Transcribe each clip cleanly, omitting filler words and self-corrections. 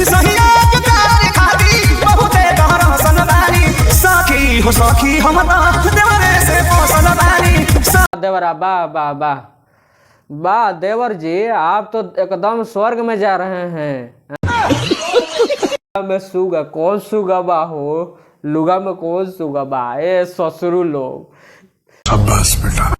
सहिया के प्यार खाती बहुते गहरा सनदानी सखी हो सखी हम तो देवरे से फसल बानी। देवरा वाह वाह वाह वाह देवर जी, आप तो एकदम स्वर्ग में जा रहे हैं। में सुगा कौन सुगा बा हो, लुगा में कौन सुगा बा, ए ससुरु लोग। शाबाश बेटा।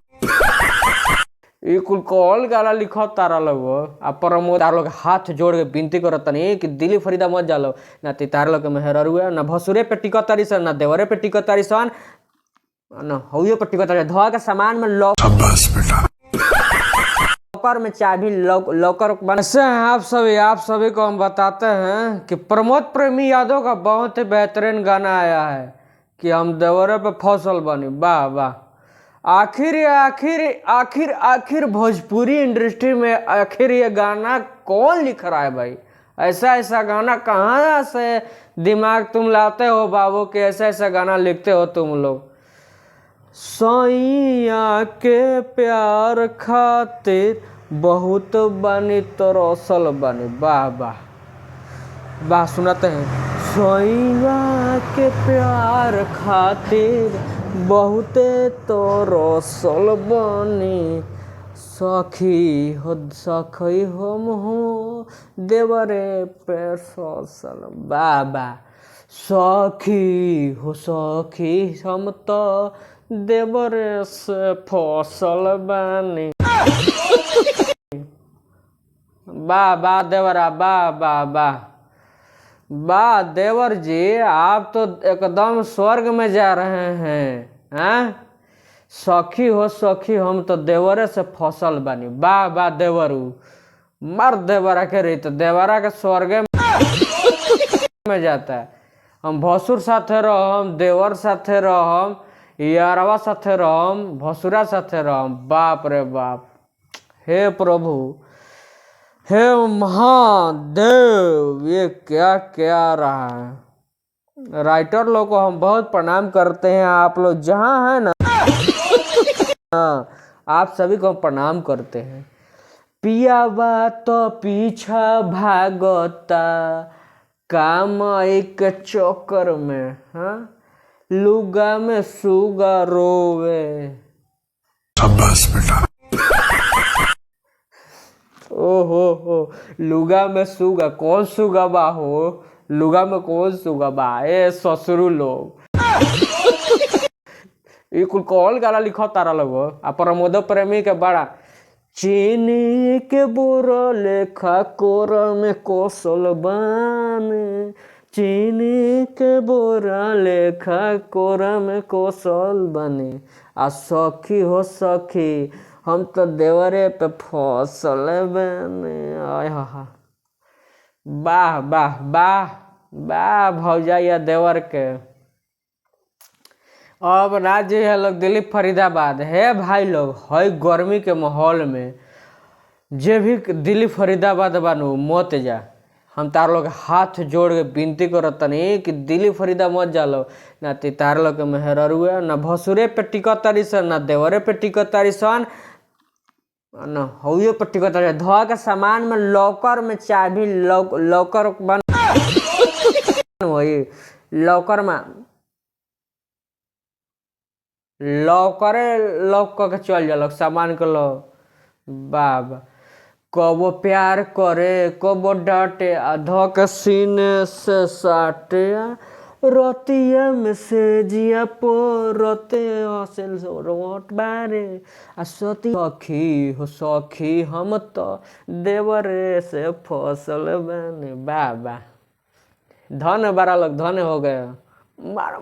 ये कुल कौन गाला लिखो तारा लोग आ प्रमोद तार लोग हाथ जोड़ के विनती करत तनी कि दिली फरीदा मत जालो ना ती तार लोग के मेहररुआ ना भसुरे पे टिकट तारी सन ना देवरे पे टिकट तारी सन ना हउए पे टिकट तारी धोआ के सामान में शाबाश बेटा। लॉकर में चाबी लॉकर बनसे हैं। आप सभी को हम बताते हैं कि प्रमोद प्रेमी यादव का बहुत ही बेहतरीन गाना आया है कि हम देवरे पे फसल बनी। वाह वाह, आखिर भोजपुरी इंडस्ट्री में आखिर ये गाना कौन लिख रहा है भाई? ऐसा गाना कहाँ से दिमाग तुम लाते हो बाबू के ऐसा गाना लिखते हो तुम लोग? सैया के प्यार खातिर बहुत बनी तरसल बनी। वाह वाह वाह, सुनाते हैं। सैया के प्यार खातिर बहुते तरसल बनी सखी हम हो देवरे पे फसल। वाह वाह, सखी हो सखी हम तो देवरे से फसल बानी। वाह वाह देवरा वाह वाह वाह वाह देवर जी, आप तो एकदम स्वर्ग में जा रहे हैं। सखी हो सखी हम तो देवरे से फसल बानी। वाह वाह देवरू, मर देवरा के रही तो देवरा के स्वर्ग में जाता है। हम भसुर साथे रहम, देवर साथे रहम, यारवा साथे रहम, भसुरा साथे रहम। बाप रे बाप, हे प्रभु हे महादेव, ये क्या क्या रहा है? राइटर लोग को हम बहुत प्रणाम करते हैं। आप लोग जहाँ हैं ना, आप सभी को प्रणाम करते हैं। पिया बा तो पीछा भागता काम एक चक्कर में, हाँ लुगा में सुगा रोवे। शाबाश बेटा। हो लुगा में सुगा कौन सुगा बा हो, लुगा में कौन सुगा बा, ए ससुरु लोग। ये कुल कौन गाला लिखो तारा लोग आ प्रमोद प्रेमी के बड़ा चीनी के बुरा लेखा कोर में कौशल बाने। चीनी के बोरा लेखा कोरा में कौशल बने आ सखी हो सखी हम तो देवरे पे फसल बने। आहा, वाह वाह वाह वाह भौजाइया देवर के। अब राज्य है लोग दिल्ली फरीदाबाद है भाई लोग, है गर्मी के माहौल में जे भी दिल्ली फरीदाबाद बानू मत जा। हम तार लोग हाथ जोड़ के विनती करत तनी कि दिल्ली फरीदा मत जालो ना ती तार लोग के मेहररुआ ना भसुरे पे टिकट तारी सन ना देवरे पे टिकट तारी सन ना हउए पे टिकट तारी। धोआ के सामान में लॉकर में चाबी लॉकर बन वही लॉकर में लॉकरे लॉक के चल जा सामान के लो। बाबा कबो प्यार करे कबो डांटे आधा के सीने से साटे रतिया में से जिया पोरते हसल रोट बारे आ सती सखी हो सखी हम तो देवरे से फसल बने। बाबा धन बारा लोग धन हो गए।